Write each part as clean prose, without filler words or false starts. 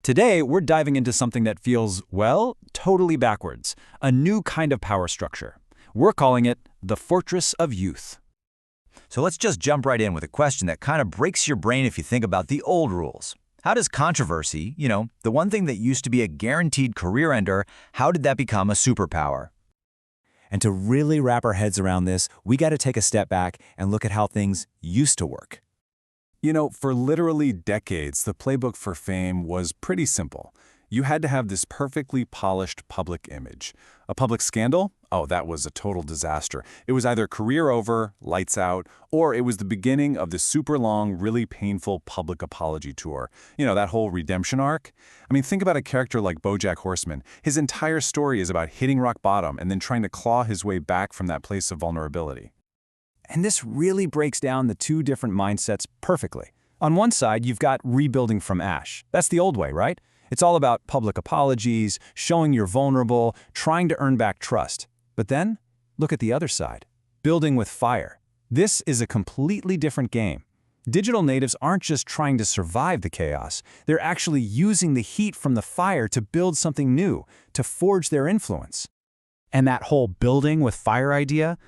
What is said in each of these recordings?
Today, we're diving into something that feels, well, totally backwards. A new kind of power structure. We're calling it the Fortress of Youth. So let's just jump right in with a question that kind of breaks your brain if you think about the old rules. How does controversy, the one thing that used to be a guaranteed career ender, how did that become a superpower? And to really wrap our heads around this, we got to take a step back and look at how things used to work. For literally decades, the playbook for fame was pretty simple. You had to have this perfectly polished public image. A public scandal? Oh, that was a total disaster. It was either career over, lights out, or it was the beginning of the super long, really painful public apology tour. That whole redemption arc? Think about a character like BoJack Horseman. His entire story is about hitting rock bottom and then trying to claw his way back from that place of vulnerability. And this really breaks down the two different mindsets perfectly. On one side, you've got rebuilding from ash. That's the old way, right? It's all about public apologies, showing you're vulnerable, trying to earn back trust. But then, look at the other side. Building with fire. This is a completely different game. Digital natives aren't just trying to survive the chaos. They're actually using the heat from the fire to build something new, to forge their influence. And that whole building with fire idea,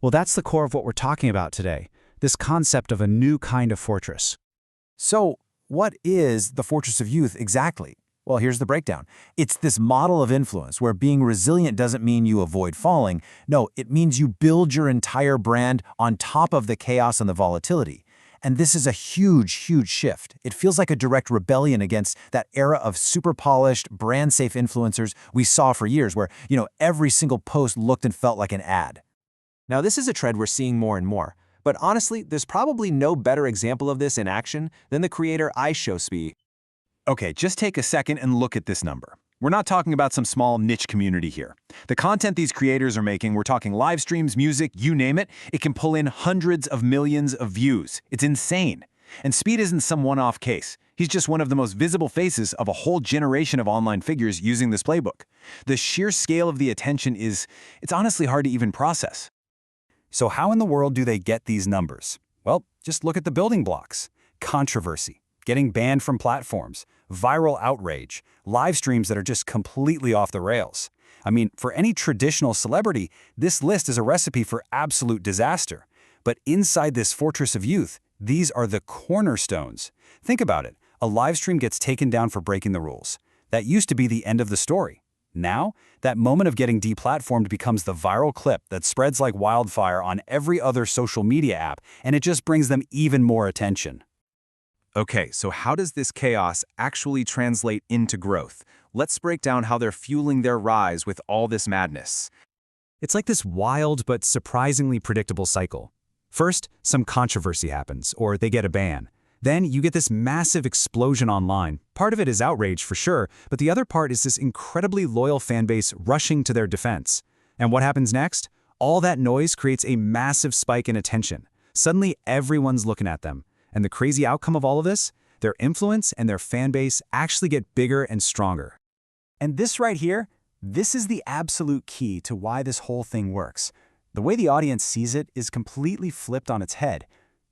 well, that's the core of what we're talking about today. This concept of a new kind of fortress. So, what is the Fortress of Youth exactly? Well, here's the breakdown. It's this model of influence where being resilient doesn't mean you avoid falling. No, it means you build your entire brand on top of the chaos and the volatility. And this is a huge, huge shift. It feels like a direct rebellion against that era of super polished, brand-safe influencers we saw for years where, every single post looked and felt like an ad. Now, this is a trend we're seeing more and more. But honestly, there's probably no better example of this in action than the creator iShowSpeed. Okay, just take a second and look at this number. We're not talking about some small niche community here. The content these creators are making, we're talking live streams, music, you name it, it can pull in hundreds of millions of views. It's insane. And Speed isn't some one-off case. He's just one of the most visible faces of a whole generation of online figures using this playbook. The sheer scale of the attention it's honestly hard to even process. So how in the world do they get these numbers? Well, just look at the building blocks. Controversy, getting banned from platforms, viral outrage, live streams that are just completely off the rails. For any traditional celebrity, this list is a recipe for absolute disaster. But inside this Fortress of Youth, these are the cornerstones. Think about it. A live stream gets taken down for breaking the rules. That used to be the end of the story. Now, that moment of getting deplatformed becomes the viral clip that spreads like wildfire on every other social media app, and it just brings them even more attention. Okay, so how does this chaos actually translate into growth? Let's break down how they're fueling their rise with all this madness. It's like this wild but surprisingly predictable cycle. First, some controversy happens, or they get a ban. Then you get this massive explosion online. Part of it is outrage for sure, but the other part is this incredibly loyal fanbase rushing to their defense. And what happens next? All that noise creates a massive spike in attention. Suddenly everyone's looking at them. And the crazy outcome of all of this? Their influence and their fanbase actually get bigger and stronger. And this right here, this is the absolute key to why this whole thing works. The way the audience sees it is completely flipped on its head.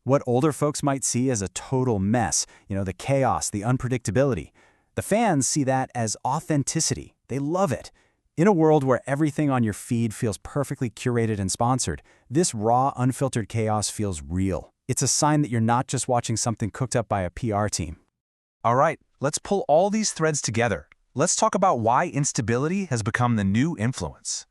What older folks might see as a total mess, the chaos, the unpredictability. The fans see that as authenticity. They love it. In a world where everything on your feed feels perfectly curated and sponsored, this raw, unfiltered chaos feels real. It's a sign that you're not just watching something cooked up by a PR team. All right, let's pull all these threads together. Let's talk about why instability has become the new influence.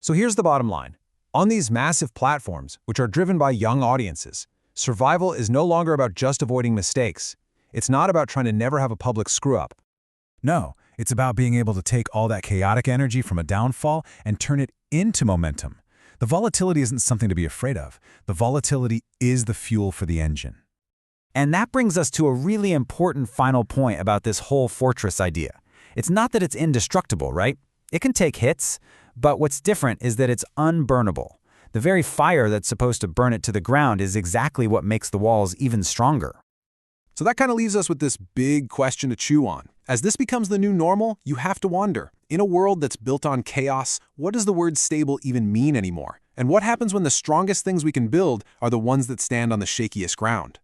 So here's the bottom line. On these massive platforms, which are driven by young audiences, survival is no longer about just avoiding mistakes. It's not about trying to never have a public screw-up. No, it's about being able to take all that chaotic energy from a downfall and turn it into momentum. The volatility isn't something to be afraid of. The volatility is the fuel for the engine. And that brings us to a really important final point about this whole fortress idea. It's not that it's indestructible, right? It can take hits, but what's different is that it's unburnable. The very fire that's supposed to burn it to the ground is exactly what makes the walls even stronger. So that kind of leaves us with this big question to chew on. As this becomes the new normal, you have to wonder, in a world that's built on chaos, what does the word stable even mean anymore? And what happens when the strongest things we can build are the ones that stand on the shakiest ground?